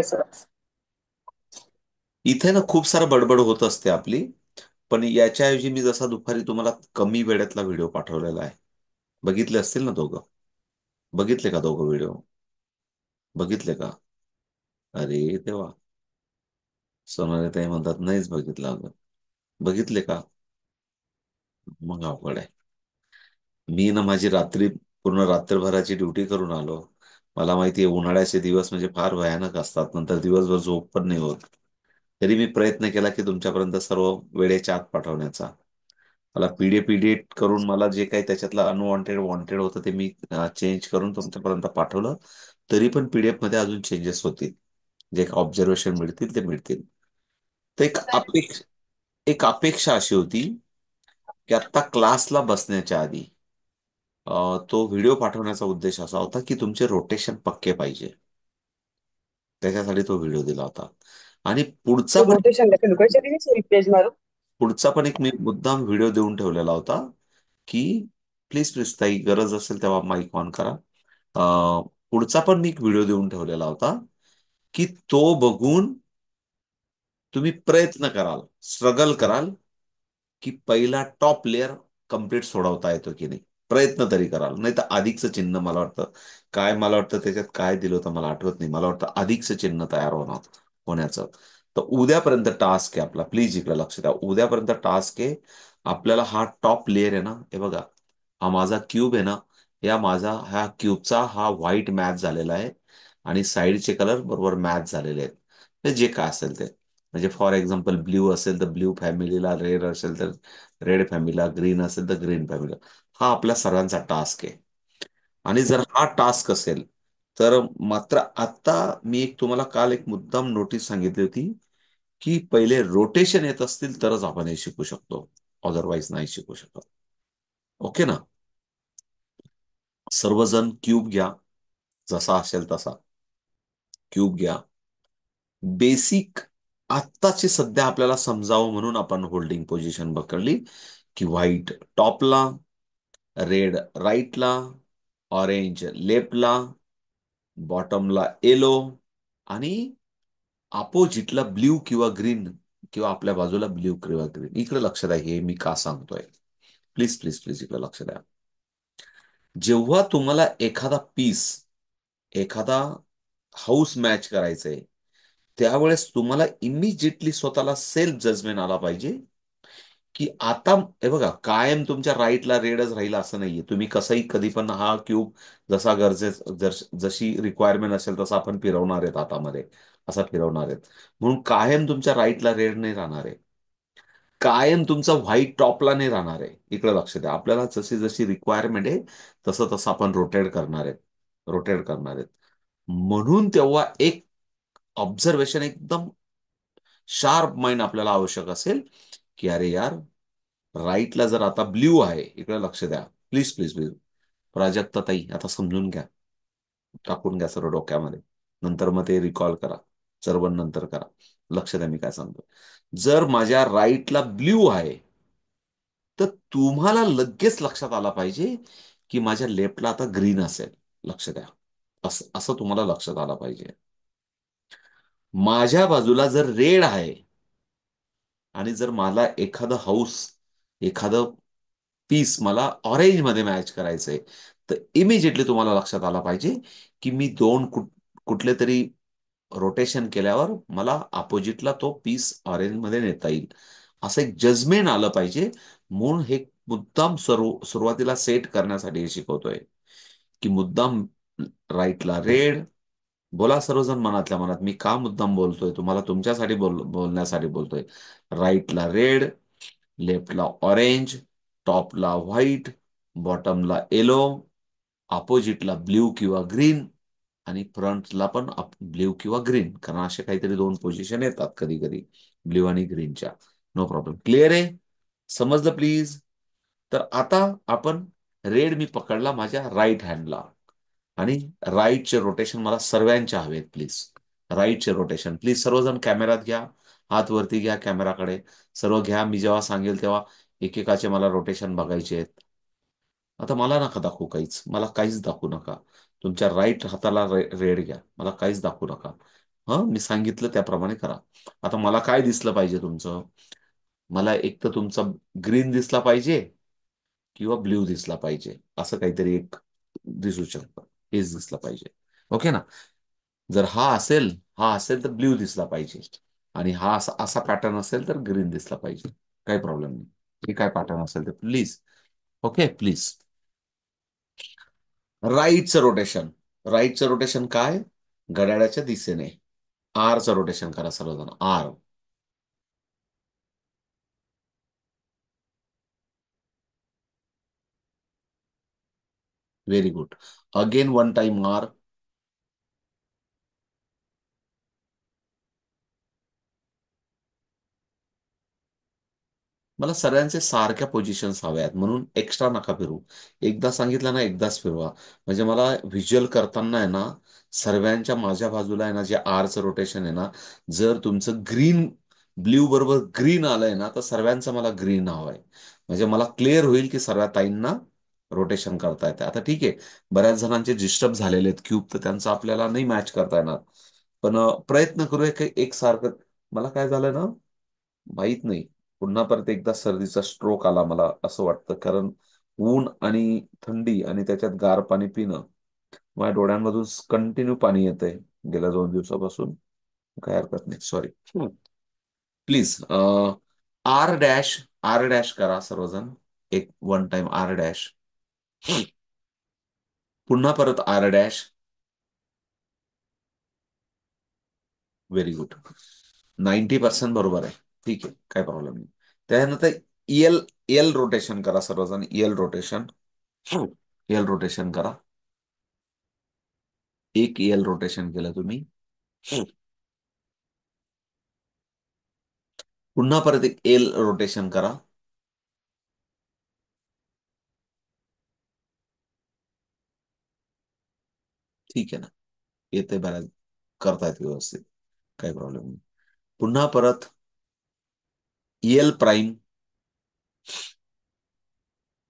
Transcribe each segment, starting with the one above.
Sir. इथे ना खूप सारं बडबड होत असते आपली. पण याच्याऐवजी मी जसा दुपारी तुम्हाला कमी वेळातला व्हिडिओ पाठवलेला आहे. बघितले असतील ना दोघं? बघितले का दोघं व्हिडिओ? बघितले का? अरे तेव्हा सोनाली ताई म्हणतात नाहीच बघितलं अगं. बघितले का? मग अवघड आहे. मी ना माझी रात्री पूर्ण रात्रभराची ड्युटी करून आलो. मला माहिती आहे उन्हाळ्याचे दिवस म्हणजे फार भयानक असतात. नंतर दिवसभर झोप पण नाही होत. तरी मी प्रयत्न केला की तुमच्यापर्यंत सर्व वेळेच्या आत पाठवण्याचा. मला पीडीएफ करून मला जे काही त्याच्यातलं अनवॉन्टेड वॉन्टेड होतं ते मी चेंज करून तुमच्यापर्यंत पाठवलं. तरी पण पीडीएफ मध्ये अजून चेंजेस होतील. जे ऑब्झर्वेशन मिळतील ते मिळतील. तर एक अपेक्षा अशी होती की आता क्लासला बसण्याच्या आधी तो व्हिडिओ पाठवण्याचा उद्देश असा होता की तुमचे रोटेशन पक्के पाहिजे. त्याच्यासाठी तो व्हिडिओ दिला होता. आणि पुढचा पण रोटेशन लेके लुकायचे नाही पेज मारू. पुढचा पण एक मी मुद्दाम व्हिडिओ देऊन ठेवलेला होता की प्लीज प्लीज ताई गरज असेल तेव्हा माईक ऑन करा. पुढचा पण मी एक व्हिडिओ देऊन ठेवलेला होता की तो बघून तुम्ही प्रयत्न कराल, स्ट्रगल कराल की पहिला टॉप लेअर कम्प्लीट सोडवता येतो की नाही. प्रयत्न तरी कराल. नाही तर अधिकचं चिन्ह मला वाटतं काय, मला वाटतं त्याच्यात काय दिलं होतं मला आठवत नाही. मला वाटतं अधिकचं चिन्ह तयार होण्याचं. तर उद्यापर्यंत टास्क आहे आपला. प्लीज इकडे लक्ष द्या. उद्यापर्यंत टास्क आहे आपल्याला. हा टॉप लेअर आहे ना, हे बघा, हा माझा क्यूब आहे ना, ह्या क्यूबचा हा व्हाईट मॅच झालेला आहे आणि साईडचे कलर बरोबर मॅच झालेले आहेत. हे जे काय असेल ते, म्हणजे फॉर एक्झाम्पल ब्ल्यू असेल तर ब्ल्यू फॅमिलीला, रेड असेल तर रेड फॅमिलीला, ग्रीन असेल तर ग्रीन फॅमिलीला. हा आपल्या सर्वांचा टास्क आहे. आणि जर हा टास्क असेल तर मात्र आता मी एक तुम्हाला काल एक मुद्दाम नोटीस सांगितली होती की पहिले रोटेशन येत असतील तरच आपण हे शिकू शकतो. अदरवाईज नाही शिकू शकत. ओके ना? सर्वजण क्यूब घ्या, जसा असेल तसा क्यूब घ्या. बेसिक आत्ताची सध्या आपल्याला समजावं म्हणून आपण होल्डिंग पोझिशन पकडली की व्हाईट टॉपला, रेड राईटला, ऑरेंज लेफ्टला, बॉटमला येलो आणि अपोजिटला ब्ल्यू किंवा ग्रीन, किंवा आपल्या बाजूला ब्ल्यू किंवा ग्रीन. इकडे लक्ष द्या, हे मी का सांगतोय. प्लीज प्लीज प्लीज इकडे लक्ष द्या. जेव्हा तुम्हाला एखादा पीस, एखादा हाऊस मॅच करायचंय, त्यावेळेस तुम्हाला इमिजिएटली स्वतःला सेल्फ जजमेंट आला पाहिजे की आता हे बघा, कायम तुमच्या राईटला रेडच राहील असं नाहीये. तुम्ही कसंही कधी पण हा क्यूब जसा जशी रिक्वायरमेंट असेल तसा आपण फिरवणार आहेत हातामध्ये, असा फिरवणार आहेत. म्हणून कायम तुमच्या राईटला रेड नाही राहणार आहे. कायम तुमचा व्हाईट टॉपला नाही राहणार आहे. इकडे लक्ष द्या. आपल्याला जशी जशी रिक्वायरमेंट आहे तसं तसं आपण रोटेट करणार आहेत. रोटेट करणार आहेत. म्हणून तेव्हा एक ऑब्झर्वेशन, एकदम शार्प माइंड आपल्याला आवश्यक असेल की अरे यार, राईटला जर आता ब्ल्यू आहे, इकडे लक्ष द्या. Please please please. प्राजक्ता ताई आता समजून घ्या. टाकून घ्या सर्व डोक्यामध्ये. नंतर मग ते रिकॉल करा. सर्व नंतर करा. लक्ष द्या मी काय सांगतो. जर माझ्या राईटला ब्ल्यू आहे तर तुम्हाला लगेच लक्षात आला पाहिजे की माझ्या लेफ्टला आता ग्रीन असेल. लक्ष द्या. असं असं तुम्हाला लक्षात आलं पाहिजे. माझ्या बाजूला जर रेड आहे आणि जर मला एखादं हाऊस, एखादं पीस मला ऑरेंज मध्ये मॅच करायचंय, तर इमिजिएटली तुम्हाला लक्षात आला पाहिजे की मी दोन कुठले तरी रोटेशन केल्यावर मला अपोजिटला तो पीस ऑरेंज मध्ये नेता येईल. असं एक जजमेंट आलं पाहिजे. म्हणून हे मुद्दाम सुरुवातीला सेट करण्यासाठी हे शिकवतोय की मुद्दाम राईटला रेड. बोला सर्वजण मनातल्या मनात, मी का मुद्दाम बोलतोय, तुम्हाला तुमच्यासाठी बोलण्यासाठी बोलतोय. राईटला रेड, लेफ्टला ऑरेंज, टॉपला व्हाईट, बॉटमला येलो, अपोजिटला ब्ल्यू किंवा ग्रीन आणि फ्रंटला पण ब्ल्यू किंवा ग्रीन, कारण असे काहीतरी दोन पोझिशन येतात कधी कधी ब्ल्यू आणि ग्रीनच्या. No problem. क्लिअर आहे? समजलं प्लीज? तर आता आपण रेड मी पकडला माझ्या राईट हँडला आणि राईटचे रोटेशन मला सर्वांचे हवेत प्लीज. राईटचे rotation please. सर्वजण कॅमेरात घ्या, हात वरती घ्या कॅमेराकडे. सर्व घ्या. मी जेव्हा सांगेल तेव्हा एकेकाचे मला रोटेशन बघायचे आहेत. आता मला नका दाखवू काहीच, मला काहीच दाखवू नका. तुमच्या राईट हाताला रेड घ्या, मला काहीच दाखवू नका. हा, मी सांगितलं त्याप्रमाणे करा. आता मला काय दिसलं पाहिजे तुमचं? मला एक तर तुमचा ग्रीन दिसला पाहिजे किंवा ब्ल्यू दिसला पाहिजे, असं काहीतरी एक दिसू शकतं. हेच दिसलं पाहिजे. ओके ना? जर हा असेल तर ब्ल्यू दिसला पाहिजे, आणि हा असा असा पॅटर्न असेल तर ग्रीन दिसला पाहिजे. काही प्रॉब्लेम नाही. हे काय पॅटर्न असेल तर प्लीज. Okay, please. राईटचं रोटेशन. राईटचं रोटेशन काय? घड्याळाच्या दिशेने. आरचं रोटेशन करा सर्वजण. R. Very good. Again one time R. मला सगळ्यांचे सारख्या पोझिशन्स हव्या आहेत, म्हणून एक्स्ट्रा नका फिरू. एकदा सांगितलं ना, एकदाच फिरवा. म्हणजे मला व्हिज्युअल करताना आहे ना, सर्वांच्या माझ्या बाजूला आहे ना, जे आरचं रोटेशन आहे ना, जर तुमचं ग्रीन ब्ल्यू बरोबर ग्रीन आलंय ना, तर सर्वांचं मला ग्रीन हवं आहे. म्हणजे मला क्लिअर होईल की सर्व ताईंना रोटेशन करता येते. आता ठीक आहे, बऱ्याच जणांचे डिस्टर्ब झालेले आहेत क्यूब, तर त्यांचं आपल्याला नाही मॅच करता येणार. पण प्रयत्न करूया की एकसारखं. मला काय झालं ना, माहित नाही. पुन्हा परत एकदा सर्दीचा स्ट्रोक आला मला असं वाटतं, कारण ऊन आणि थंडी आणि त्याच्यात गार पाणी पिणं, माझ्या डोळ्यांमधून कंटिन्यू पाणी येतंय गेल्या 2 दिवसापासून. काय हरकत नाही, sorry. Please. R dash. R dash करा सर्वजण. एक वन टाइम आर डॅश. पुन्हा परत आर डॅश. Very good. 90% बरोबर आहे. ठीक आहे, काय प्रॉब्लेम नाही. त्यानंतर एल. एल रोटेशन करा सर्वजण. L rotation. एल रोटेशन करा. एक एल रोटेशन केलं तुम्ही. पुन्हा परत एक एल रोटेशन करा. ठीक आहे ना? येते बऱ्याच, करतायत व्यवस्थित. काही प्रॉब्लेम नाही. पुन्हा परत एल प्राईम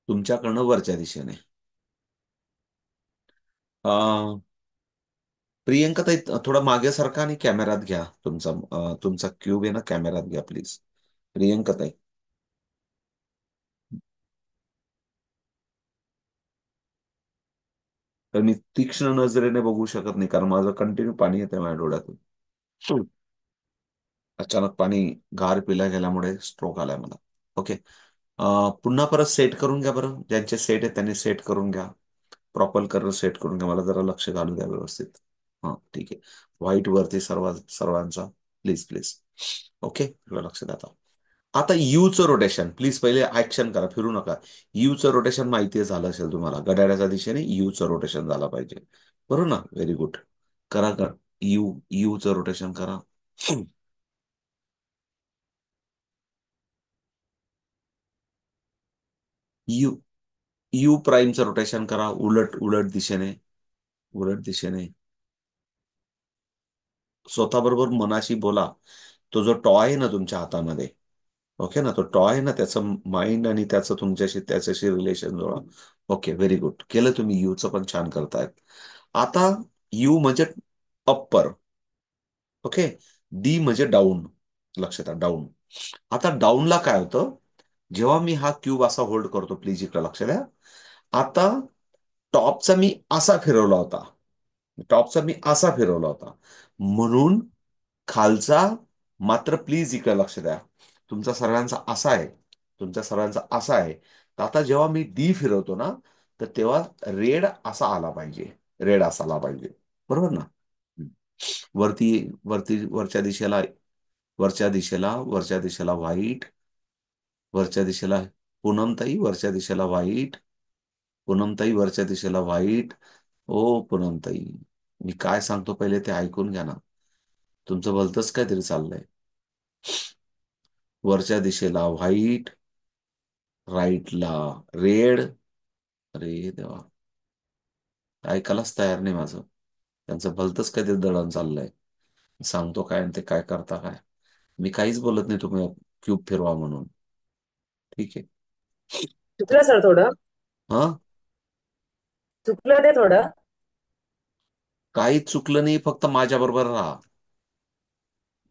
तुमच्याकडनं वरच्या दिशेने. अं, प्रियंका ताई, थोडा मागे सरका आणि कॅमेरात घ्या तुमचा. तुमचा क्यूब आहे ना, कॅमेरात घ्या प्लीज. प्रियंका ताई. तर मी तीक्ष्ण नजरेने बघू शकत नाही, कारण माझं कंटिन्यू पाणी येतं माझ्या डोळ्यातून. अचानक पाणी गार पिल्या गेल्यामुळे स्ट्रोक आलाय मला. ओके. पुन्हा परत सेट करून घ्या बरं. ज्यांचे सेट आहे त्यांनी सेट करून घ्या. प्रॉपर कलर सेट करून घ्या. मला जरा लक्ष घालू द्या व्यवस्थित. हा, ठीक आहे. व्हाईट वरती सर्वांचा. Please please. ओके, लक्ष द्या आता. आता यूचं रोटेशन प्लीज. पहिले ऍक्शन करा, फिरू नका. यूचं रोटेशन माहिती झालं असेल तुम्हाला. घड्याळाच्या दिशेने यूचं रोटेशन झालं पाहिजे. बरोबर ना? Very good. करा कर. यूचं रोटेशन करा. यू. यू प्राईमचं रोटेशन करा. उलट उलट दिशेने. उलट दिशेने. स्वतःबरोबर मनाशी बोला. तो जो टॉय आहे ना तुमच्या हातामध्ये, ओके ना, तो टॉय आहे ना, त्याचं माइंड आणि त्याचं त्याच्याशी रिलेशन जोडा. Okay, very good. केलं तुम्ही. यूचं पण छान करतायत. आता यू म्हणजे अप्पर. ओके. डी म्हणजे डाऊन. लक्षात द्या, डाऊन. आता डाऊनला काय होतं? जेव्हा मी हा क्यूब असा होल्ड करतो, प्लीज इकडे लक्ष द्या. आता टॉपचा मी असा फिरवला होता. म्हणून खालचा मात्र, प्लीज इकडे लक्ष द्या. तुमचा सर्वांचा असा आहे. तर आता जेव्हा मी डी फिरवतो ना, तर तेव्हा रेड असा आला पाहिजे. रेड असा आला पाहिजे. बरोबर ना? हम्म. वरती वरती वरच्या दिशेला व्हाईट. वरच्या दिशेला पूनमताई. वरच्या दिशेला व्हाईट. पूनमताई वरच्या दिशेला व्हाईट. ओ पूनमताई, मी काय सांगतो पहिले ते ऐकून घ्या ना. तुमचं भलतंच काहीतरी चाललंय. वरच्या दिशेला व्हाईट. राईटला रेड. अरे देवा, ऐकायलाच तयार नाही माझं. त्यांचं भलतंच काहीतरी दळण चाललंय. सांगतो काय आणि ते काय करता काय. मी काहीच बोलत नाही, तुम्ही क्यूब फिरवा म्हणून. ठीक आहे. चुकलं सर थोडं. हा. चुकलं ते थोडं. काहीच चुकलं नाही, फक्त माझ्या बरोबर राहा.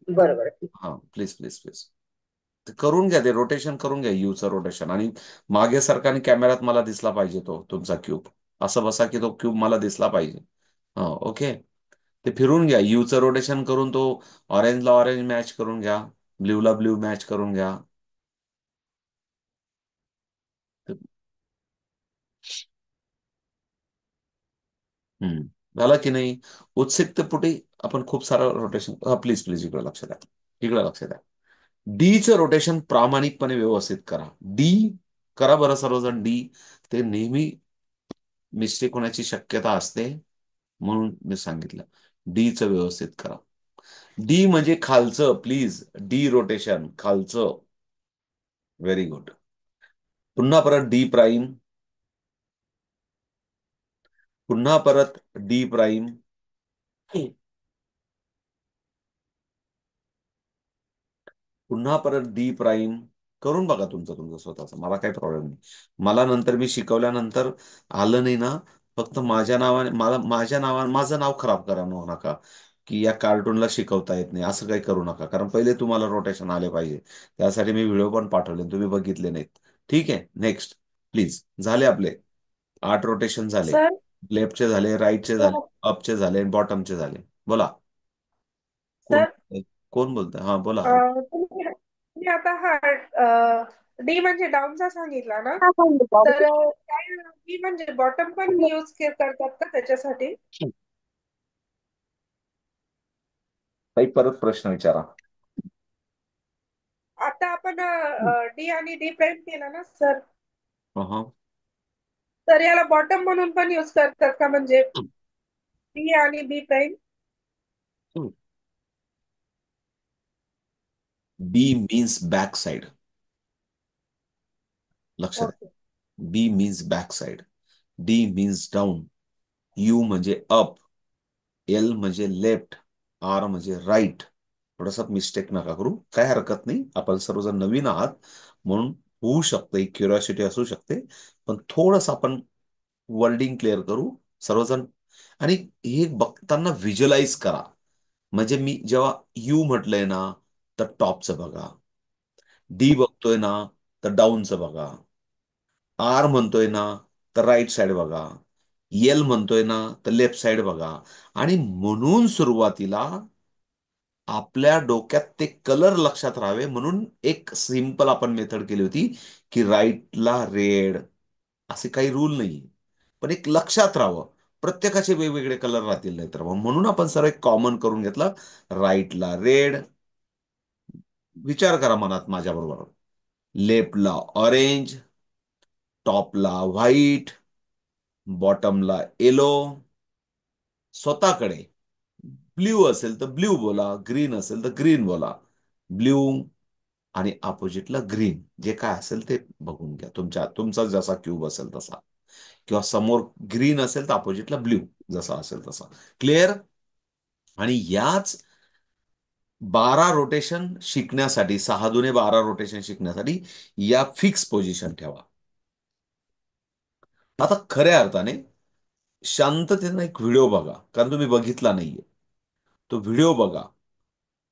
बरं बरं ठीक. हा, प्लीज प्लीज प्लीज. ते करून घ्या, ते रोटेशन करून घ्या, यूचं रोटेशन. आणि मागे सरका आणि कॅमेऱ्यात मला दिसला पाहिजे तो तुमचा क्यूब. असं बसा की तो क्यूब मला दिसला पाहिजे. हा, ओके. ते फिरून घ्या, यूचं रोटेशन करून तो ऑरेंजला ऑरेंज मॅच करून घ्या, ब्ल्यूला ब्ल्यू मॅच करून घ्या. हम्म. झालं की नाही? उत्सुकतेपोटी आपण खूप सारं रोटेशन. प्लीज प्लीज इकडे लक्ष द्या, इकडे लक्ष द्या. डीचं रोटेशन प्रामाणिकपणे व्यवस्थित करा. डी करा बरं सर्वजण, डी. ते नेहमी मिस्टेक होण्याची शक्यता असते, म्हणून मी सांगितलं डीचं व्यवस्थित करा. डी म्हणजे खालचं, प्लीज. डी रोटेशन खालचं. Very good. पुन्हा परत डी प्राईम. पुन्हा परत डी प्राईम. पुन्हा परत डी प्राईम. करून बघा तुमचं तुमचं स्वतःचं, मला काही प्रॉब्लेम नाही. मला नंतर मी शिकवल्यानंतर आलं नाही ना, फक्त माझ्या नावाने मला माझ्या नावाने माझं नाव खराब करा नका, की या कार्टूनला शिकवता येत नाही, असं काही करू नका. कारण पहिले तुम्हाला रोटेशन आले पाहिजे. त्यासाठी मी व्हिडिओ पण पाठवले, तुम्ही बघितले नाहीत. ठीक आहे, नेक्स्ट प्लीज. झाले आपले 8 रोटेशन झाले. सर. लेफ्टचे झाले, राईटचे झाले, अपचे झाले, बॉटमचे झाले. बोला. कोण सर, बोलतंय? कोण बोलतंय? हा, बोला. तुम्ही तुम्ही आता हा डी म्हणजे डाऊनचा सांगितला ना, काय सांगू तर बाबू? काय बी म्हणजे बॉटम पण यूज करतात का त्याच्यासाठी? काही परत प्रश्न विचारा. आता आपण डी आणि डी प्राईम केला ना सर, अहं. तर याला बॉटम म्हणून पण यूज करतात का, म्हणजे डी आणि B prime? B means back side. लक्षात द्या. Okay. B means back side. D means down. U म्हणजे अप. एल म्हणजे लेफ्ट. आर म्हणजे राईट. थोडासा मिस्टेक नका करू, काय हरकत नाही. आपण सर्वजण नवीन आहात, म्हणून होऊ शकतं, एक क्युरिओसिटी असू शकते. पण थोडस आपण वर्डिंग क्लिअर करू सर्वजण. आणि हे बघताना व्हिज्युअलाइज करा. म्हणजे मी जेव्हा यू म्हटलंय ना, तर टॉपचं बघा. डी बघतोय ना, तर डाऊनचं बघा. आर म्हणतोय ना, तर राईट साइड बघा. एल म्हणतोय ना, तर लेफ्ट साइड बघा. आणि म्हणून सुरुवातीला आपल्या डोक्यात ते कलर लक्षात राहावे म्हणून एक सिंपल आपण मेथड केली होती, की राईटला रेड. असे काही रूल नाही, पण एक लक्षात राहावं. प्रत्येकाचे वेगवेगळे कलर राहतील नाही तर म्हणून आपण सर्व एक कॉमन करून घेतलं. राईटला रेड. विचार करा मनात माझ्या बरोबर. लेफ्टला ऑरेंज, टॉपला व्हाईट, बॉटमला येलो. स्वतःकडे ब्ल्यू असेल तर ब्ल्यू बोला, ग्रीन असेल तर ग्रीन बोला. ब्ल्यू आणि अपोजिटला ग्रीन, जे काय असेल ते बघून घ्या. तुमचा जसा क्यूब असेल तसा, किंवा समोर ग्रीन असेल तर अपोजिटला ब्ल्यू, जसा असेल तसा. क्लिअर? आणि याच 12 रोटेशन शिकण्यासाठी, 6 दुने 12 रोटेशन शिकण्यासाठी या फिक्स पोझिशन ठेवा. आता खऱ्या अर्थाने शांततेने एक व्हिडिओ बघा, कारण तुम्ही बघितला नाहीये. तो व्हिडिओ बघा,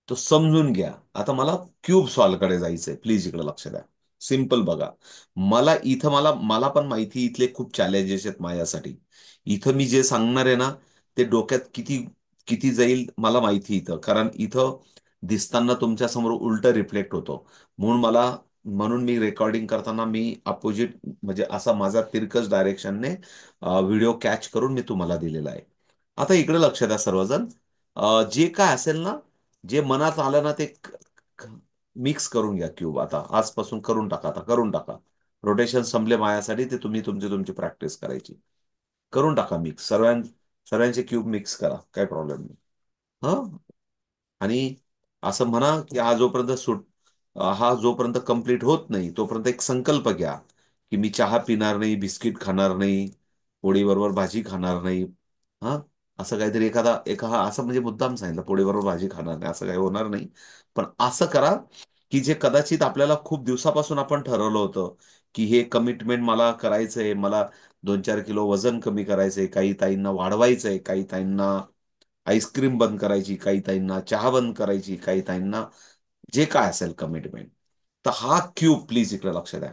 तो समजून घ्या. आता मला क्यूब सॉल्व कडे जायचंय, प्लीज इकडे लक्ष द्या. सिंपल बघा. मला इथं मला मला पण माहिती, इथले खूप चॅलेंजेस आहेत माझ्यासाठी. इथं मी जे सांगणार आहे ना, ते डोक्यात किती किती जाईल मला माहिती. इथं कारण इथं दिसताना तुमच्या समोर उलट रिफ्लेक्ट होतो. म्हणून मी रेकॉर्डिंग करताना मी अपोजिट, म्हणजे असा माझा तिरकस डायरेक्शनने व्हिडिओ कॅच करून मी तुम्हाला दिलेला आहे. आता इकडे लक्ष द्या सर्वजण. जे काय असेल ना, जे मनात आलं ना, ते मिक्स करून घ्या क्यूब. आता आजपासून करून टाका, आता करून टाका. रोटेशन संपले माझ्यासाठी, ते तुम्ही तुमची तुमची प्रॅक्टिस करायची. करून टाका मिक्स. सर्वांचे क्यूब मिक्स करा, काही प्रॉब्लेम नाही. हा. आणि असं म्हणा की हा जोपर्यंत कंप्लीट होत नाही तोपर्यंत एक संकल्प घ्या, की मी चहा पिणार नाही, बिस्किट खाणार नाही, पोळीबरोबर भाजी खाणार नाही. हा. असं काहीतरी एका असं म्हणजे मुद्दाम सांगितलं, पोळीबरोबर भाजी खाणार नाही असं काही होणार नाही. पण असं करा की जे कदाचित आपल्याला खूप दिवसापासून आपण ठरवलं होतं, की हे कमिटमेंट मला करायचंय, मला 2-4 किलो वजन कमी करायचंय, काही ताईंना वाढवायचंय, काही ताईंना आईस्क्रीम बंद करायची काही ताईंना, चहा बंद करायची काही ताईंना, जे काय असेल कमिटमेंट. तर हा क्यूब प्लीज इकडे लक्ष द्या.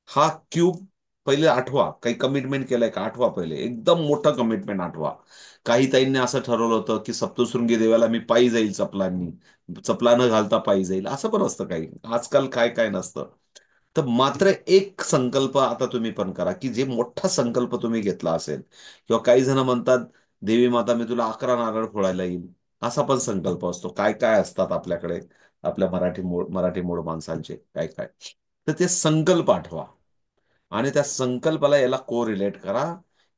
हा क्यूब पहिले आठवा, काही कमिटमेंट केलंय का आठवा, पहिले एकदम मोठं कमिटमेंट आठवा. काही ताईंनी असं ठरवलं होतं की सप्तशृंगी देवाला मी पायी जाईल चपलांनी, चपला न घालता पायी जाईल, असं पण असतं काही आजकाल, काय काय नसतं. तर मात्र एक संकल्प आता तुम्ही पण करा, की जे मोठा संकल्प तुम्ही घेतला असेल, किंवा काही जण म्हणतात देवी माता मी तुला 11 नारळ फोडायला येईल, असा पण संकल्प असतो. काय काय असतात आपल्याकडे, आपल्या मराठी मूळ माणसांचे काय काय. तर ते संकल्प आठवा आणि त्या संकल्पाला याला को रिलेट करा,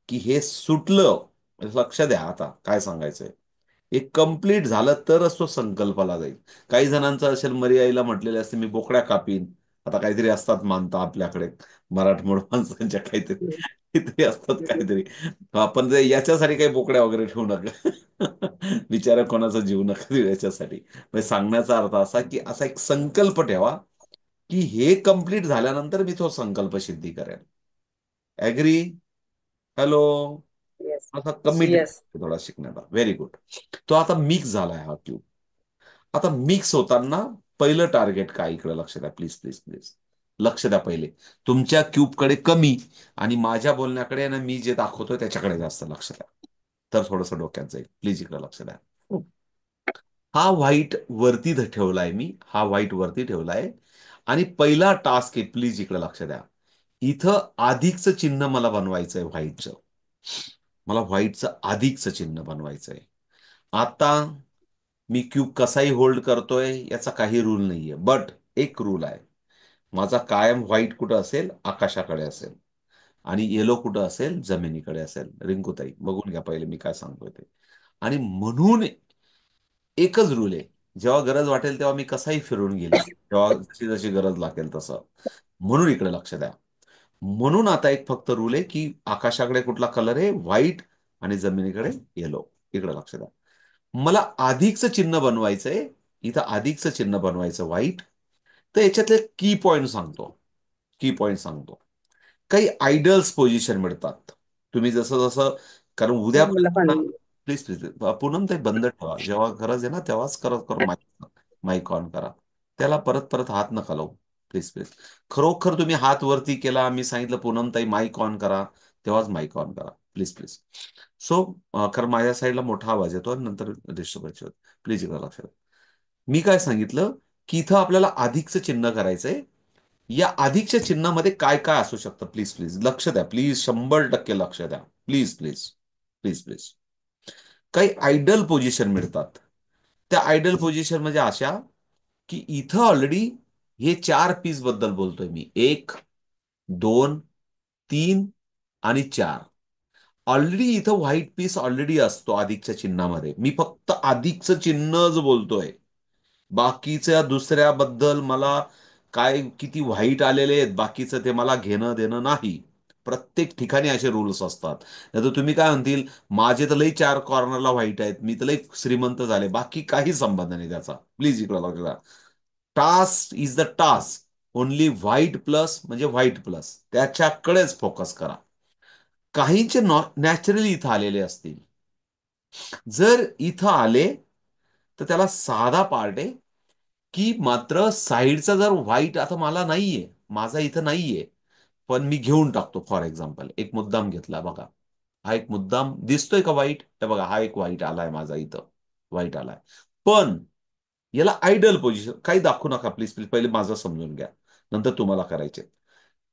की हे सुटलं, लक्ष द्या आता काय सांगायचंय, हे कम्प्लीट झालं तरच तो संकल्पाला जाईल. काही जणांचं असेल, मरी आईला म्हटलेले असते मी बोकड्या कापीन, आता काहीतरी असतात मानता आपल्याकडे मराठमोळ माणसांच्या काहीतरी काहीतरी असतात काहीतरी. आपण ते याच्यासाठी काही बोकड्या वगैरे ठेवू नका. बिचारा कोणाचा जीव नका देऊ याच्यासाठी. म्हणजे सांगण्याचा अर्थ असा की असा एक संकल्प ठेवा, की हे कम्प्लीट झाल्यानंतर मी तो संकल्प सिद्धी करेन. ऍग्री? हॅलो? येस. असा कमिटमेंट येस. थोडा शिकण्याचा. Very good. तो आता मिक्स झालाय हा क्यूब. आता मिक्स होताना पहिलं टार्गेट काय, इकडे लक्ष द्या प्लीज प्लीज प्लीज. लक्ष द्या पहिले. तुमच्या क्यूबकडे कमी आणि माझ्या बोलण्याकडे ना, मी जे दाखवतोय त्याच्याकडे जास्त लक्ष द्या. तर थोडंसं डोक्यात जाईल. प्लीज इकडे लक्ष द्या. हा व्हाईट वरती ठेवलाय मी, हा व्हाईट वरती ठेवलाय. आणि पहिला टास्क आहे, प्लीज इकडे लक्ष द्या. इथं अधिकचं चिन्ह मला बनवायचंय व्हाईटचं. मला व्हाईटचं अधिकचं चिन्ह बनवायचंय. आता मी क्यूब कसाही होल्ड करतोय याचा काही रूल नाहीये, बट एक रूल आहे. माझा कायम व्हाईट कुठं असेल, आकाशाकडे असेल, आणि येलो कुठं असेल, जमिनीकडे असेल. रिंकूताई बघून घ्या पहिले मी काय सांगतोय ते. आणि म्हणून एकच रूल आहे, जेव्हा गरज वाटेल तेव्हा मी कसाही फिरून गेईल, तेव्हा जशी जशी गरज लागेल तसं. म्हणून इकडे लक्ष द्या. म्हणून आता एक फक्त रूल आहे, की आकाशाकडे कुठला कलर आहे, व्हाईट, आणि जमिनीकडे येलो. इकडे लक्ष द्या. मला अधिकचं चिन्ह बनवायचंय, इथं अधिकचं चिन्ह बनवायचं व्हाईट. तर याच्यातले की पॉइंट सांगतो, की पॉइंट सांगतो. काही आयडल्स पोझिशन मिळतात. तुम्ही जसं जसं, कारण मला उद्यापर्यंत पण. ना, प्लीज प्लीज पूनम ते बंद ठेवा, जेव्हा गरज आहे ना तेव्हाच करत करू माईक, माईक ऑन करा. त्याला परत परत हात नका लावू. Please please. खरोखर तुम्ही हात वरती केला, मी सांगितलं पूनम ताई माईक ऑन करा, तेव्हाच माईक ऑन करा. Please please. सो कारण माझ्या साईडला मोठा आवाज येतो आणि नंतर डिस्टर्बन्स होतो. प्लीज इकडे लक्ष द्या. मी काय सांगितलं, की इथं आपल्याला अधिकचं चिन्ह करायचंय. या अधिकच्या चिन्हामध्ये काय काय असू शकतं, प्लीज प्लीज लक्ष द्या, प्लीज 100% लक्ष द्या. Please please please please. काही आयडल पोझिशन मिळतात. त्या आयडल पोझिशन म्हणजे अशा, की इथं ऑलरेडी हे 4 पीस बद्दल बोलतोय मी. 1, 2, 3 आणि 4. ऑलरेडी इथं व्हाईट पीस ऑलरेडी असतो अधिकच्या चिन्हामध्ये. मी फक्त अधिकचं चिन्हच बोलतोय. बाकीच्या दुसऱ्याबद्दल मला काय किती वाईट आलेले आहेत बाकीचं ते मला घेणं देणं नाही. प्रत्येक ठिकाणी असे रूल्स असतात. नाही तर तुम्ही काय म्हणतील, माझे तर लई 4 कॉर्नरला व्हाईट आहेत, मी तर लई श्रीमंत झाले, बाकी काही संबंध नाही त्याचा. प्लीज इकडे लक्ष द्या. Task is the task. Only white plus म्हणजे व्हाईट प्लस, त्याच्याकडेच फोकस करा. काहींचे नॅचरली इथं आलेले असतील. जर इथं आले तर त्याला साधा पार्ट आहे, की मात्र साईडचा जर व्हाईट आता मला नाहीये, माझा इथं नाहीये, पण मी घेऊन टाकतो. फॉर एक्झाम्पल एक मुद्दाम घेतला बघा, हा एक मुद्दाम दिसतोय का व्हाईट, तर बघा हा एक व्हाईट आलाय माझा इथं, व्हाईट आलाय. पण याला आयडल पोझिशन काही दाखवू नका प्लीज प्लीज, पहिले माझं समजून घ्या, नंतर तुम्हाला करायचे.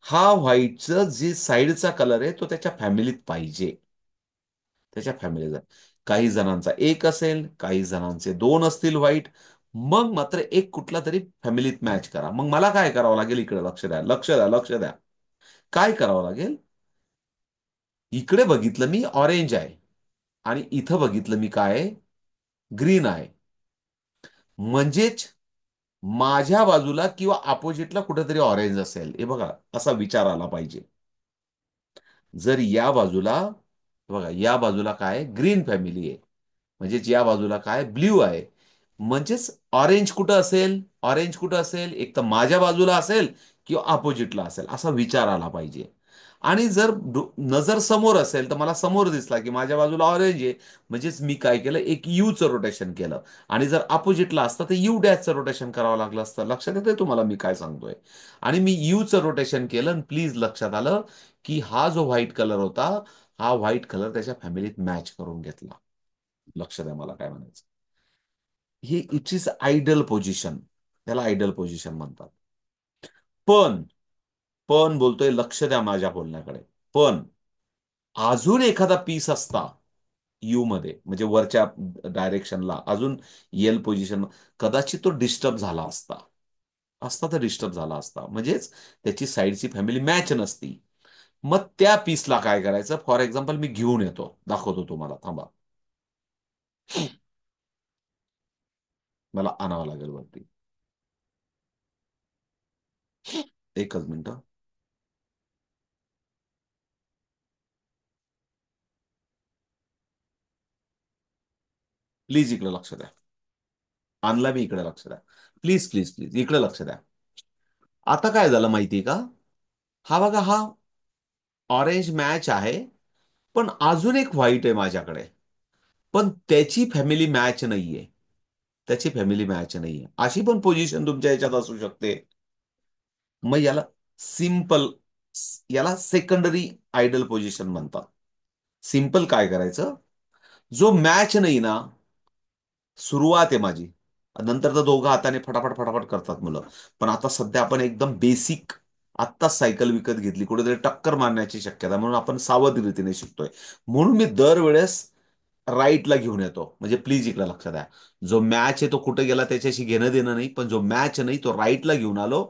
हा व्हाईटचं जे साईडचा कलर आहे तो त्याच्या फॅमिलीत पाहिजे, त्याच्या फॅमिलीचा. काही जणांचा एक असेल, काही जणांचे दोन असतील व्हाईट. मग मात्र एक कुठला तरी फॅमिलीत मॅच करा. मग मला काय करावं लागेल, इकडे लक्ष द्या, लक्ष द्या, लक्ष द्या. काय करावं लागेल, इकडे बघितलं मी ऑरेंज आहे, आणि इथं बघितलं मी काय आहे, ग्रीन आहे. म्हणजेच माझ्या बाजूला किंवा अपोजिटला कुठेतरी ऑरेंज असेल, हे बघा असा विचार आला पाहिजे. जर या बाजूला, बघा या बाजूला काय ग्रीन फॅमिली आहे, म्हणजेच या बाजूला काय ब्ल्यू आहे. म्हणजेच ऑरेंज कुठं असेल, ऑरेंज कुठं असेल, एक तर माझ्या बाजूला असेल किंवा अपोजिटला असेल, असा विचार आला पाहिजे. आणि जर नजर समोर असेल तर मला समोर दिसला की माझ्या बाजूला ऑरेंज आहे, म्हणजेच मी काय केलं, एक यूचं रोटेशन केलं. आणि जर अपोजिटला असतं तर यू डॅशचं रोटेशन करावं लागलं असतं. लक्षात येतंय तुम्हाला मी काय सांगतोय? आणि मी यूचं रोटेशन केलं आणि प्लीज लक्षात आलं की हा जो व्हाईट कलर होता, हा व्हाईट कलर त्याच्या फॅमिलीत मॅच करून घेतला. लक्ष द्या मला काय म्हणायचं. ही इट इज आयडल पोझिशन, त्याला आयडल पोझिशन म्हणतात. पण पण बोलतोय, लक्ष द्या माझ्या बोलण्याकडे. पण अजून एखादा पीस असता यू मध्ये, म्हणजे वरच्या डायरेक्शनला अजून एल पोझिशन, कदाचित तो डिस्टर्ब झाला असता. असता तर डिस्टर्ब झाला असता, म्हणजेच त्याची साईडची फॅमिली मॅच नसती. मग त्या पीसला काय करायचं, फॉर एक्झाम्पल मी घेऊन येतो, दाखवतो तुम्हाला, थांबा. मला आणावं लागेल वरती, एकच मिनिट. प्लीज इकडे लक्ष द्या. आणला मी, इकडे लक्ष द्या. प्लीज प्लीज प्लीज इकडे लक्ष द्या. आता काय झालं माहितीये का? हा बघा, हा ऑरेंज मॅच आहे, पण अजून एक व्हाईट आहे माझ्याकडे, पण त्याची फॅमिली मॅच नाहीये. त्याची फॅमिली मॅच नाहीये, अशी पण पोझिशन तुमच्या याच्यात असू शकते. मग सिंपल याला सेकंडरी आयडल पोझिशन म्हणतात. सिंपल काय करायचं, जो मॅच नाही ना, सुरुवात आहे माझी, नंतर तर दोघं हाताने फटाफट फटाफट करतात मुलं. पण आता सध्या आपण एकदम बेसिक, आत्ताच सायकल विकत घेतली, कुठेतरी टक्कर मारण्याची शक्यता, म्हणून आपण सावध रीतीने शिकतोय. म्हणून मी दरवेळेस राईटला घेऊन येतो. म्हणजे प्लीज इकडे लक्ष द्या. जो मॅच आहे तो कुठे गेला त्याच्याशी घेणं देणं नाही, पण जो मॅच नाही तो राईटला घेऊन आलो.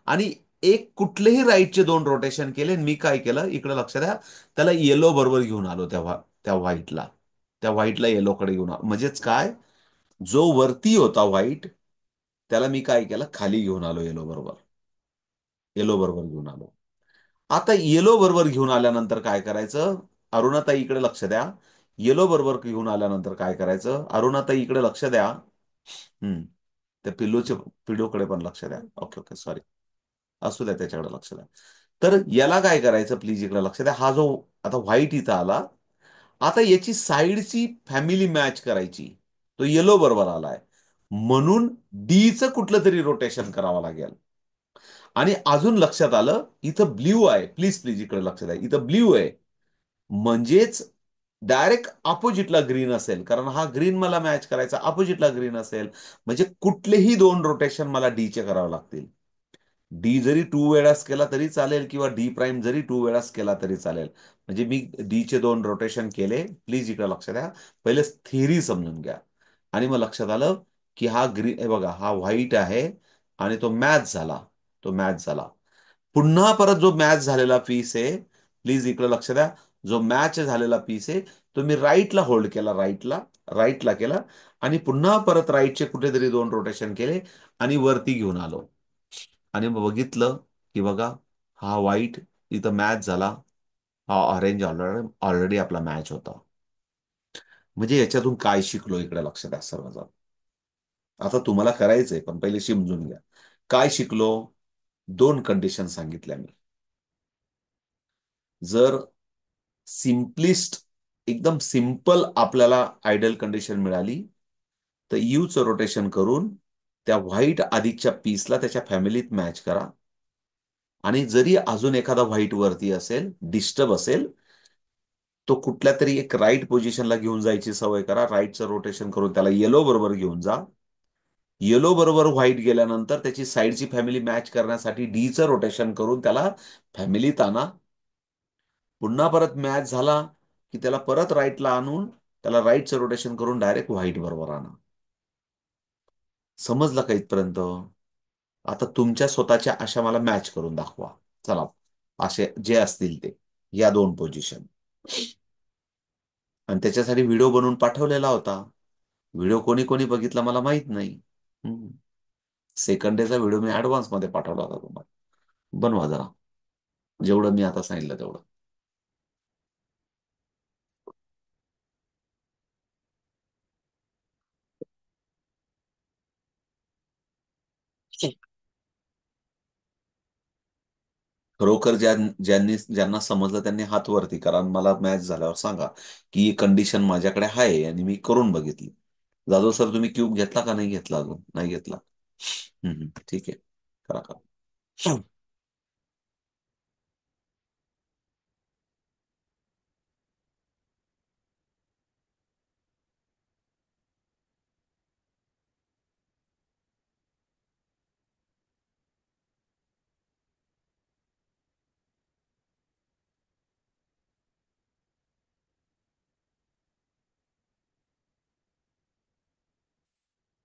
आणि एक कुठलेही राईटचे दोन रोटेशन केले आणि मी काय केलं, इकडे लक्ष द्या, त्याला येलो बरोबर घेऊन आलो. तेव्हा त्या व्हाईटला येलोकडे घेऊन आलो. म्हणजेच काय, जो वरती होता व्हाईट, त्याला मी काय केलं, खाली घेऊन आलो. येलो बरोबर घेऊन आलो. आता येलो बरोबर घेऊन आल्यानंतर काय करायचं, अरुणाताई इकडे लक्ष द्या. येलो बरोबर घेऊन आल्यानंतर काय करायचं, अरुणाताई इकडे लक्ष द्या. हम्म. त्या पिल्लूकडे पण लक्ष द्या. Okay okay, sorry. असू द्या, त्याच्याकडे लक्ष द्या. तर याला काय करायचं, प्लीज इकडे लक्ष द्या. हा जो आता व्हाईट इथं आला, आता याची साईडची फॅमिली मॅच करायची. तो येलो बरोबर आलाय, म्हणून डीचं कुठलं तरी रोटेशन करावं लागेल. आणि अजून लक्षात आलं, इथं ब्ल्यू आहे. प्लीज प्लीज इकडे लक्ष द्या, इथं ब्ल्यू आहे, म्हणजेच डायरेक्ट अपोजिटला ग्रीन असेल, कारण हा ग्रीन मला मॅच करायचा, अपोजिटला ग्रीन असेल. म्हणजे कुठलेही दोन रोटेशन मला डीचे करावे लागतील. डी जरी टू वेळास केला तरी चालेल, किंवा डी प्राईम जरी टू वेळास केला तरी चालेल. म्हणजे मी डीचे दोन रोटेशन केले. प्लीज इकडे लक्ष द्या, पहिले थिअरी समजून घ्या. आणि मग लक्षात आलं की हा ग्रीन, हे बघा, हा व्हाईट आहे आणि तो मॅच झाला. पुन्हा परत जो मॅच झालेला पीस आहे, प्लीज इकडे लक्ष द्या, जो मॅच झालेला पीस आहे तो मी राईटला होल्ड केला, राईटला केला. आणि पुन्हा परत राईटचे कुठेतरी दोन रोटेशन केले आणि वरती घेऊन आलो. आणि मग बघितलं की बघा, हा व्हाईट इथं मॅच झाला, हा ऑरेंज ऑलरेडी ऑलरेडी आपला मॅच होता. म्हणजे याच्यातून काय शिकलो, इकडे लक्ष द्या सर्वजण. आता तुम्हाला करायचंय, पण पहिले समजून घ्या काय शिकलो. दोन कंडिशन सांगितल्या मी. जर सिम्पलिस्ट, एकदम सिंपल आपल्याला आयडल कंडिशन मिळाली, तर यूचं रोटेशन करून त्या व्हाईट आधीच्या पीसला त्याच्या फॅमिलीत मॅच करा. आणि जरी अजून एखादा व्हाईट वरती असेल, डिस्टर्ब असेल, तो कुठल्या तरी एक राईट पोझिशनला घेऊन जायची सवय करा. राईटचं रोटेशन करून त्याला येलो बरोबर घेऊन जा. येलो बरोबर व्हाईट गेल्यानंतर त्याची साईडची फॅमिली मॅच करण्यासाठी डीचं रोटेशन करून त्याला फॅमिलीत आणा. पुन्हा परत मॅच झाला की त्याला परत राईटला आणून त्याला राईटचं रोटेशन करून डायरेक्ट व्हाईट बरोबर आणा. समजलं का इथपर्यंत? आता तुमच्या स्वतःच्या अशा मला मॅच करून दाखवा. चला, असे जे असतील ते, या दोन पोझिशन. आणि त्याच्यासाठी व्हिडिओ बनवून पाठवलेला होता. व्हिडिओ कोणी कोणी बघितला मला माहित नाही. सेकंड डेचा व्हिडिओ मी ऍडव्हान्स मध्ये पाठवला होता तुम्हाला. बनवा जरा, जेवढं मी आता सांगितलं तेवढं. खरोखर ज्यांना समजलं त्यांनी हात वरती करा आणि मला मॅच झाल्यावर सांगा की ही कंडिशन माझ्याकडे आहे आणि मी करून बघितली. जाधव सर, तुम्ही क्यूब घेतला का नाही घेतला? अजून नाही घेतला? ठीक आहे, करा करा.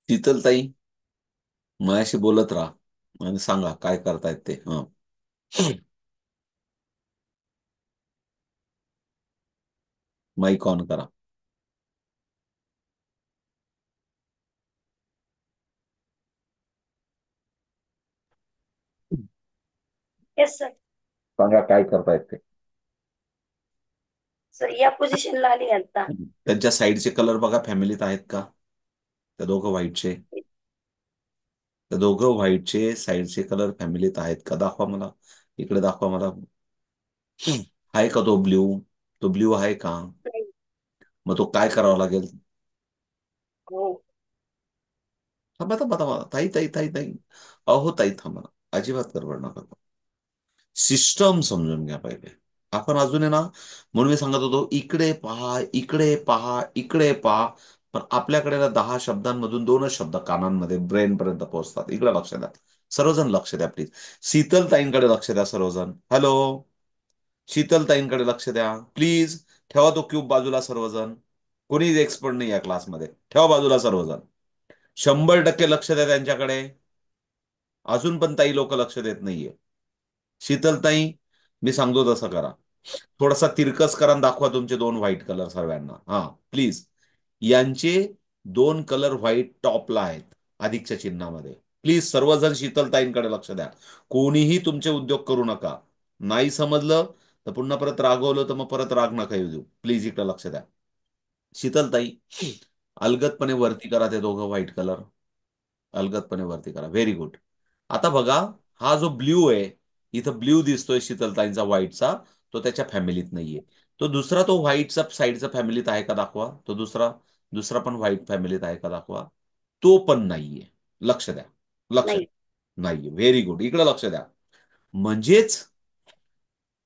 शीतलताई, माझ्याशी बोलत राहा आणि सांगा काय करतायत ते. हा. माईक ऑन करा. Yes sir. सांगा काय करतायत ते. सर या पोझिशनला आली आता. त्यांच्या साईडचे कलर बघा, फॅमिलीत आहेत का? त्या दोघं व्हाईटचे, त्या दोघं व्हाईटचे साईडचे कलर फॅमिलीत आहेत का? दाखवा मला, इकडे दाखवा मला. आहे का तो ब्ल्यू? तो ब्ल्यू आहे का? नाही. मग तो काय करावा लागेल? हो. थांबा थांबा थांबा, ताई ताई ताई ताई, अहो ताई थांबा, अजिबात गडबड नका. सिस्टम समजून घ्या पहिले. आपण अजून आहे ना, म्हणून मी सांगत होतो इकडे पहा, इकडे पहा, इकडे पहा. पण आपल्याकडे ना 10 शब्दांमधून 2च शब्द कानांमध्ये ब्रेन पर्यंत पोहोचतात. इकडे लक्ष द्या, सर्वजण लक्ष द्या प्लीज. शीतलताईंकडे लक्ष द्या सर्वजण. हॅलो, शीतलताईंकडे लक्ष द्या प्लीज. ठेवा तो क्यूब बाजूला सर्वजण. कोणीच एक्सपर्ट नाही या क्लासमध्ये, ठेवा बाजूला सर्वजण. 100% लक्ष द्या त्यांच्याकडे. अजून पण ताई लोक लक्ष देत नाहीये. शीतलताई, मी सांगतो तसं करा. थोडासा तिरकस करा आणि दाखवा तुमचे 2 व्हाईट कलर सर्वांना. हा प्लीज. यांचे 2 कलर व्हाईट टॉपला आहेत अधिकच्या चिन्हामध्ये. प्लीज सर्वजण शीतलताईंकडे लक्ष द्या. कोणीही तुमचे उद्योग करू नका. नाही समजलं तर पुन्हा परत रागवलं तर मग परत राग नका येऊ देऊ. प्लीज इकडे लक्ष द्या. शीतलताई, अलगदपणे वरती करा ते दोघं व्हाईट कलर. अलगदपणे वरती करा. Very good. आता बघा, हा जो ब्ल्यू आहे, इथं ब्ल्यू दिसतोय शीतलताईंचा व्हाईटचा, तो त्याच्या फॅमिलीत नाहीये. तो दुसरा, तो व्हाईटचा साईडचा फॅमिलीत आहे का दाखवा. तो दुसरा, दुसरा पण व्हाईट फॅमिलीत आहे का दाखवा. तो पण नाहीये. लक्ष द्या, लक्ष नाही. द्या. नाहीये. Very good. इकडे लक्ष द्या. म्हणजेच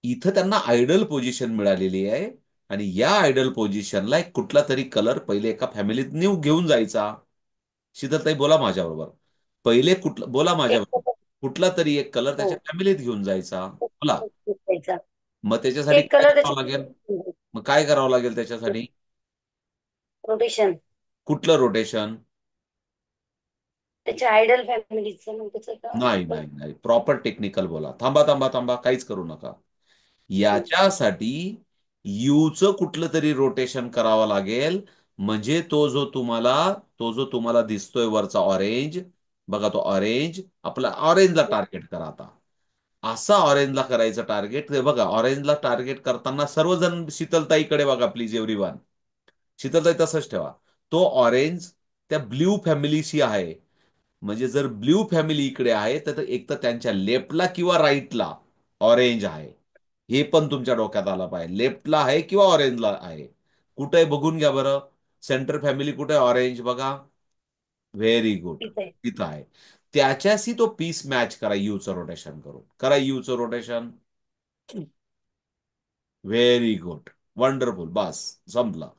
इथं त्यांना आयडल पोझिशन मिळालेली आहे आणि या आयडल पोझिशनला एक कुठला तरी कलर पहिले एका फॅमिलीत घेऊन जायचा. शीतलताई बोला माझ्याबरोबर. पहिले कुठला, बोला एक माझ्याबरोबर, कुठला तरी एक कलर हो. त्याच्या फॅमिलीत घेऊन जायचा. बोला. द्यायचा. मग त्याच्यासाठी एक काय कलर करावं लागेल? त्याच्या मग काय करावं लागेल त्याच्यासाठी? रोटेशन. कुठलं रोटेशन? त्याच्या आयडल फॅमिलीचं मग त्याचं नाही का? नाही नाही, प्रॉपर टेक्निकल बोला. थांबा थांबा थांबा, काहीच करू नका. याच्यासाठी यूचं कुठलं तरी रोटेशन करावं लागेल. म्हणजे तो जो तुम्हाला दिसतोय वरचा ऑरेंज, बघा तो ऑरेंज, आपला ऑरेंजला टार्गेट करा आता. असा ऑरेंजला करायचं टार्गेट. बघा ऑरेंजला टार्गेट करताना सर्वजण शीतलताईकडे बघा प्लीज एव्हरीवन. शीतलताई तसंच ठेवा. तो ऑरेंज त्या ब्ल्यू फॅमिलीशी आहे. म्हणजे जर ब्ल्यू फॅमिली इकडे आहे तर एक तर त्यांच्या लेफ्टला किंवा राईटला ऑरेंज आहे. हे पण तुमच्या डोक्यात आलं पाहिजे. लेफ्टला आहे किंवा ऑरेंजला आहे. कुठे आहे बघून घ्या बरं. सेंटर फॅमिली कुठे आहे? ऑरेंज बघा. Very good. तिथे तिथं आहे. त्याच्याशी तो पीस मॅच करा यूचं रोटेशन करून. करा यूचं रोटेशन. Very good. वंडरफुल. बस संपलं.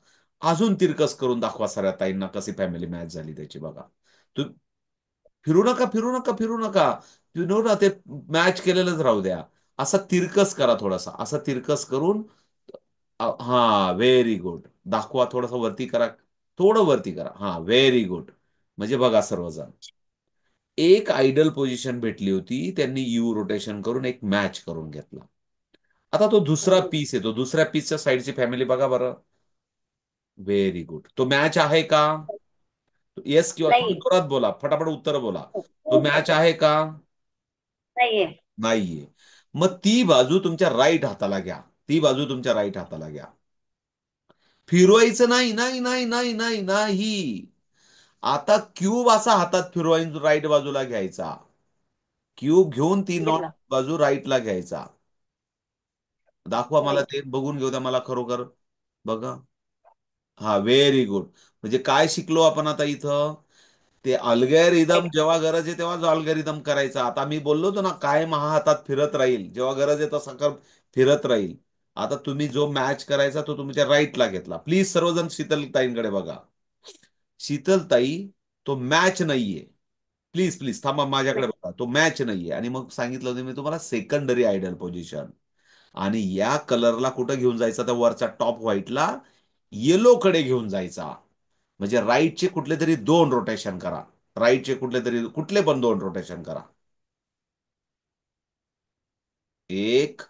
अजून तिरकस करून दाखवा सगळ्या ताईंना कशी फॅमिली मॅच झाली त्याची बघा. तू फिरू नका, फिरू नका, फिरू नका. फिरू ना, ते मॅच केलेलंच राहू द्या. असा तिरकस करा थोडासा. असा तिरकस करून हा व्हेरी गुड. दाखवा, थोडंसं वरती करा. थोडं वरती करा. हा व्हेरी गुड. म्हणजे बघा सर्वजण, एक आयडल पोझिशन भेटली होती, त्यांनी यू रोटेशन करून एक मॅच करून घेतला. आता तो दुसरा पीस येतो, दुसऱ्या पीसच्या साईडची फॅमिली बघा बरं. Very good. तो मॅच आहे का? येस किंवा थोडं नाही. जोरात बोला, फटाफट उत्तर बोला. तो मॅच आहे का? नाहीये. नाहीये. मग ती बाजू तुमच्या राईट हाताला घ्या. ती बाजू तुमच्या राईट हाताला घ्या. फिरवायचं नाही, नाही नाही नाही नाही नाही. आता क्यूब असा हातात फिरवायचा, राईट बाजूला घ्यायचा. क्यूब घेऊन ती नॉर्थ घेतला. बाजू राईटला घ्यायचा. दाखवा मला नाही. ते, बघून घेऊ द्या मला खरोखर. बघा. हा, व्हेरी गुड. म्हणजे काय शिकलो आपण आता इथं? ते अल्गोरिदम जेव्हा गरज आहे तेव्हा अल्गोरिदम करायचा. आता मी बोललो होतो ना, कायम हा हातात फिरत राहील, जेव्हा गरज आहे तसा फिरत राहील. आता तुम्ही जो मॅच करायचा तो तुमच्या राईटला घेतला. प्लीज सर्वजण शीतलताईंकडे बघा. शीतलताई, तो मॅच नाहीये. प्लीज प्लीज थांबा, माझ्याकडे नाही. बघा, तो मॅच नाहीये. आणि मग सांगितलं होतं मी तुम्हाला सेकंडरी आयडल पोझिशन. आणि या कलरला कुठं घेऊन जायचा? त्या वरच्या टॉप व्हाईटला येलो कडे घेऊन जायचा. म्हणजे राईटचे कुठले तरी 2 रोटेशन करा. राईटचे कुठले पण 2 रोटेशन करा. एक.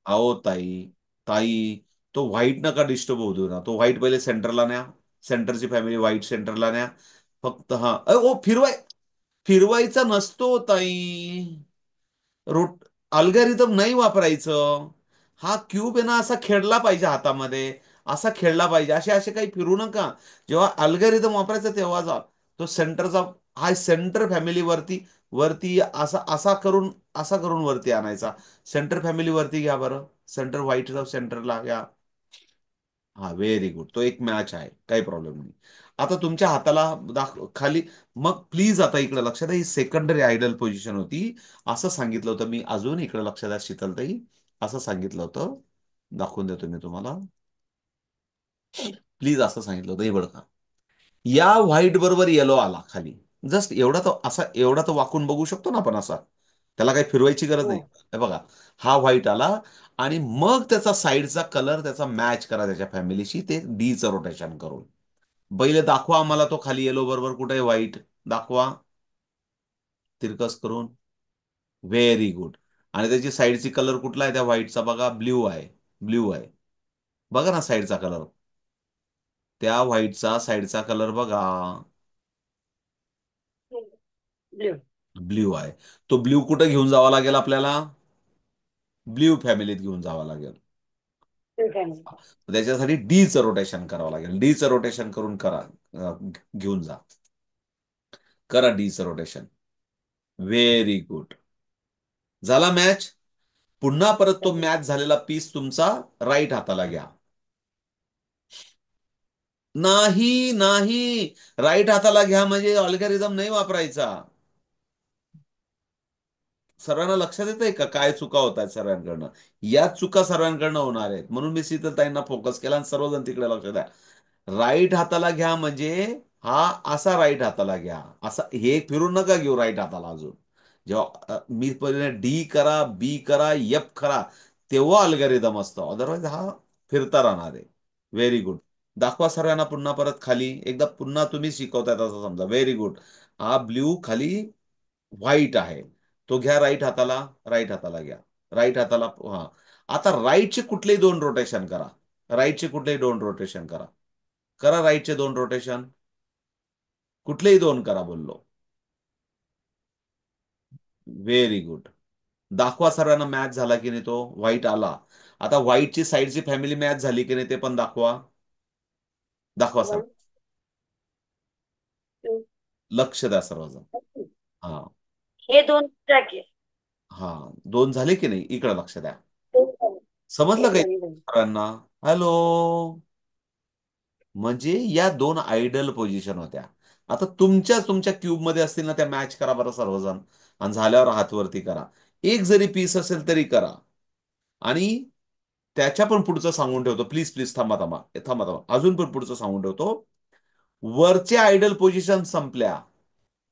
आओ ताई, ताई, तो व्हाईट नका डिस्टर्ब होऊ देऊ ना. तो व्हाईट पहिले सेंटरला न्या. सेंटरची फॅमिली व्हाईट सेंटरला न्या. फक्त हा, ओ फिरवायचा नसतो ताई. रोट अल्गोरिदम नाही वापरायचं. हा क्यूब आहे ना, असा खेळला पाहिजे हातामध्ये. असा खेळला पाहिजे. असे असे काही फिरू नका. जेव्हा अल्गोरिदम वापरायचं तेव्हा जा. तो सेंटरचा, हा सेंटर फॅमिली वरती, वरती असा असा करून वरती आणायचा. सेंटर फॅमिली वरती घ्या बरं. सेंटर व्हाईट सेंटरला घ्या. हा, व्हेरी गुड. तो एक मॅच आहे, काही प्रॉब्लेम नाही. आता तुमच्या हाताला खाली. मग प्लीज आता इकडे लक्ष द्या, ही सेकंडरी आयडल पोझिशन होती. असं सांगितलं होतं मी. अजून इकडे लक्ष द्या शीतलताई. असं सांगितलं होतं, दाखवून देतो मी तुम्हाला. प्लीज असं सांगितलं होतं, हे बघा. या व्हाईट बरोबर येलो आला खाली. जस्ट एवढा तो असा, एवढा तो वाकून बघू शकतो ना आपण असा. त्याला काही फिरवायची गरज हो. नाही. हे बघा, हा व्हाईट आला. आणि मग त्याचा साईडचा कलर त्याचा मॅच करा त्याच्या फॅमिलीशी, ते डीचं रोटेशन करून. पहिले दाखवा आम्हाला तो खाली येलो बरोबर कुठे आहे व्हाईट. दाखवा तिरकस करून. Very good. आणि त्याची साईडची कलर कुठला आहे त्या व्हाईटचा? बघा, ब्ल्यू आहे. ब्ल्यू आहे. बघा ना साईडचा कलर. त्या व्हाईटचा साईडचा कलर बघा. ब्ल्यू. ब्ल्यू आहे. तो ब्ल्यू कुठे घेऊन जावा लागेल आपल्याला? ब्ल्यू फॅमिलीत घेऊन जावा लागेल. त्याच्यासाठी डीचं रोटेशन करावं लागेल. डीचं रोटेशन करून करा. घेऊन जा. करा डीचं रोटेशन. Very good. झाला मॅच. पुन्हा परत तो मॅच झालेला पीस तुमचा राईट हाताला घ्या. नाही नाही, राईट हाताला घ्या म्हणजे अल्गोरिदम नाही वापरायचा. सर्वांना लक्षात येतंय का काय चुका होत आहेत सर्वांकडनं? याच चुका सर्वांकडनं होणार आहेत. म्हणून मी शीतलताईंना फोकस केला आणि सर्वजण तिकडे लक्ष द्या. राईट हाताला घ्या म्हणजे हा असा राईट हाताला घ्या. असा हे फिरून नका घेऊ राईट हाताला अजून. जेव्हा मी पहिले डी करा, बी करा, एफ करा, तेव्हा अल्गोरिदम असतो. अदरवाईज हा फिरता राहणार आहे. Very good. दाखवा सर्वांना पुन्हा परत खाली एकदा. पुन्हा तुम्ही शिकवताय असं समजा. Very good. हा ब्ल्यू खाली व्हाईट आहे. तो घ्या राईट हाताला. राईट हाताला घ्या. राईट हाताला. हा, आता राईटचे कुठलेही 2 रोटेशन करा. राईटचे कुठलेही 2 रोटेशन करा. करा राईटचे 2 रोटेशन. कुठलेही 2 करा बोललो. Very good. दाखवा सर्वांना मॅच झाला की नाही तो व्हाईट आला. आता व्हाईटची साईडची फॅमिली मॅच झाली की नाही ते पण दाखवा. दाखवा सर. 1, 2, लक्ष द्या सर्वजण. हा. हे 2 ट्रॅक आहे. हा, 2 झाले की नाही? इकडे लक्ष द्या. एक झालं. समजलं एक काही झाली. सर्वांना? हॅलो. म्हणजे या 2 आयडल पोझिशन होत्या. आता तुमच्या क्यूब मध्ये असतील ना, त्या मॅच करा बरं सर्वजण. आणि झाल्यावर हात वरती करा. एक जरी पीस असेल तरी करा. आणि त्याच्या पण पुढचं सांगून ठेवतो. प्लीज प्लीज थांबा थांबा थांबा थांबा. अजून पण पुढचं सांगून ठेवतो. वरच्या आयडल पोझिशन संपल्या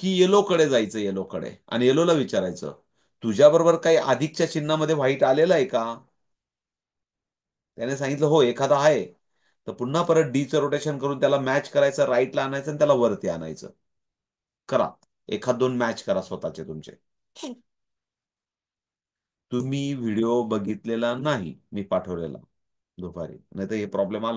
की येलोकडे जायचं. येलोकडे आणि येलोला विचारायचं, तुझ्या बरोबर काही अधिकच्या चिन्हामध्ये व्हाईट आलेलं आहे का? त्याने सांगितलं हो, एखादा आहे. तर पुन्हा परत डीचं रोटेशन करून त्याला मॅच करायचं, राईटला आणायचं आणि त्याला वरती आणायचं. करा. एखाद 2 मॅच करा स्वतःचे तुमचे. तुम्ही व्हिडिओ बघितलेला नाही मी पाठवलेला दुपारी, नाही तर हे प्रॉब्लेम आला